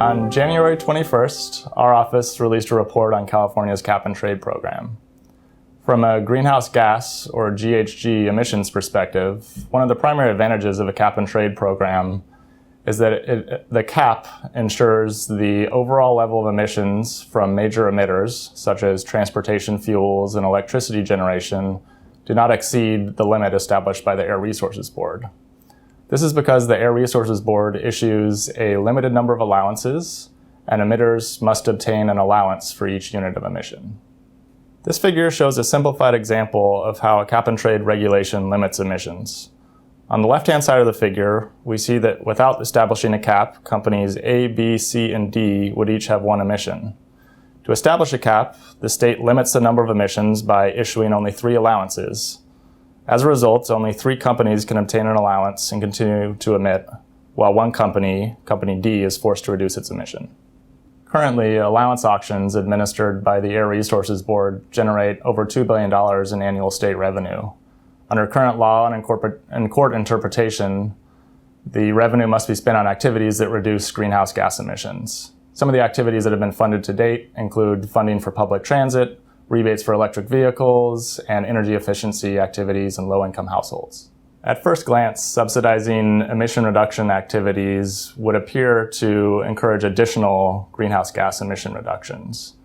On January 21st, our office released a report on California's cap and trade program. From a greenhouse gas, or GHG, emissions perspective, one of the primary advantages of a cap and trade program is that the cap ensures the overall level of emissions from major emitters, such as transportation fuels and electricity generation, do not exceed the limit established by the Air Resources Board. This is because the Air Resources Board issues a limited number of allowances, and emitters must obtain an allowance for each unit of emission. This figure shows a simplified example of how a cap-and-trade regulation limits emissions. On the left-hand side of the figure, we see that without establishing a cap, companies A, B, C, and D would each have one emission. To establish a cap, the state limits the number of emissions by issuing only 3 allowances. As a result, only 3 companies can obtain an allowance and continue to emit, while one company, Company D, is forced to reduce its emission. Currently, allowance auctions administered by the Air Resources Board generate over $2 billion in annual state revenue. Under current law and court interpretation, the revenue must be spent on activities that reduce greenhouse gas emissions. Some of the activities that have been funded to date include funding for public transit, rebates for electric vehicles, and energy efficiency activities in low-income households. At first glance, subsidizing emission reduction activities would appear to encourage additional greenhouse gas emission reductions.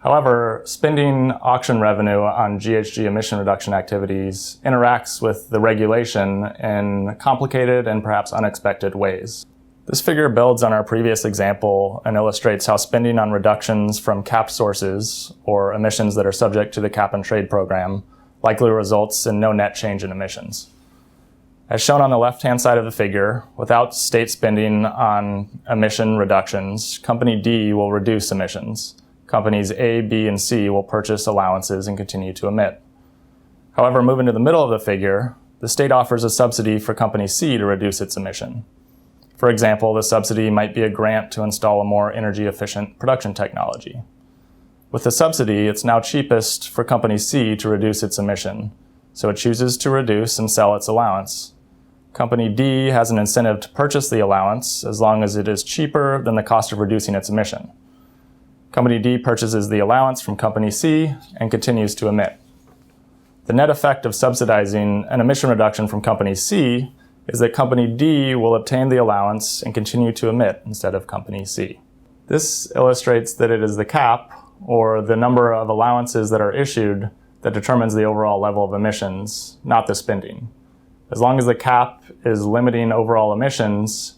However, spending auction revenue on GHG emission reduction activities interacts with the regulation in complicated and perhaps unexpected ways. This figure builds on our previous example and illustrates how spending on reductions from capped sources, or emissions that are subject to the cap and trade program, likely results in no net change in emissions. As shown on the left-hand side of the figure, without state spending on emission reductions, Company D will reduce emissions. Companies A, B, and C will purchase allowances and continue to emit. However, moving to the middle of the figure, the state offers a subsidy for Company C to reduce its emission. For example, the subsidy might be a grant to install a more energy-efficient production technology. With the subsidy, it's now cheapest for Company C to reduce its emission, so it chooses to reduce and sell its allowance. Company D has an incentive to purchase the allowance as long as it is cheaper than the cost of reducing its emission. Company D purchases the allowance from Company C and continues to emit. The net effect of subsidizing an emission reduction from Company C is that Company D will obtain the allowance and continue to emit instead of Company C. This illustrates that it is the cap, or the number of allowances that are issued, that determines the overall level of emissions, not the spending. As long as the cap is limiting overall emissions,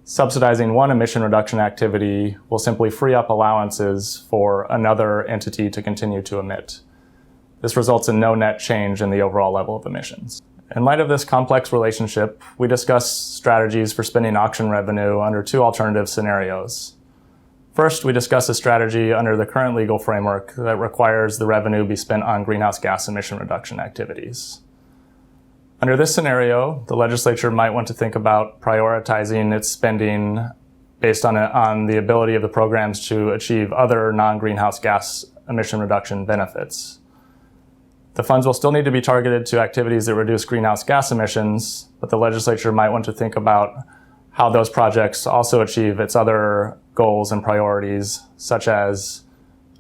subsidizing one emission reduction activity will simply free up allowances for another entity to continue to emit. This results in no net change in the overall level of emissions. In light of this complex relationship, we discuss strategies for spending auction revenue under 2 alternative scenarios. First, we discuss a strategy under the current legal framework that requires the revenue be spent on greenhouse gas emission reduction activities. Under this scenario, the legislature might want to think about prioritizing its spending based on the ability of the programs to achieve other non-greenhouse gas emission reduction benefits. The funds will still need to be targeted to activities that reduce greenhouse gas emissions, but the legislature might want to think about how those projects also achieve its other goals and priorities, such as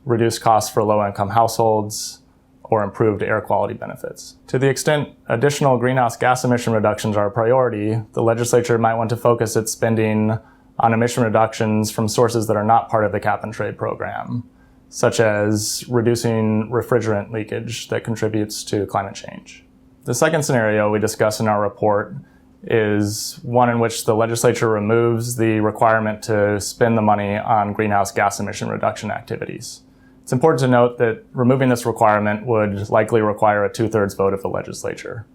reduced costs for low-income households or improved air quality benefits. To the extent additional greenhouse gas emission reductions are a priority, the legislature might want to focus its spending on emission reductions from sources that are not part of the cap and trade program, such as reducing refrigerant leakage that contributes to climate change. The second scenario we discuss in our report is one in which the legislature removes the requirement to spend the money on greenhouse gas emission reduction activities. It's important to note that removing this requirement would likely require a 2/3 vote of the legislature.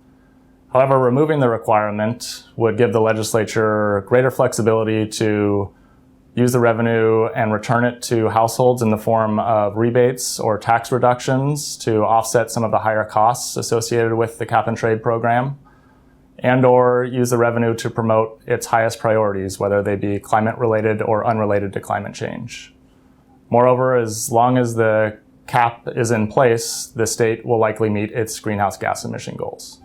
However, removing the requirement would give the legislature greater flexibility to use the revenue and return it to households in the form of rebates or tax reductions to offset some of the higher costs associated with the cap and trade program, and or use the revenue to promote its highest priorities, whether they be climate-related or unrelated to climate change. Moreover, as long as the cap is in place, the state will likely meet its greenhouse gas emission goals.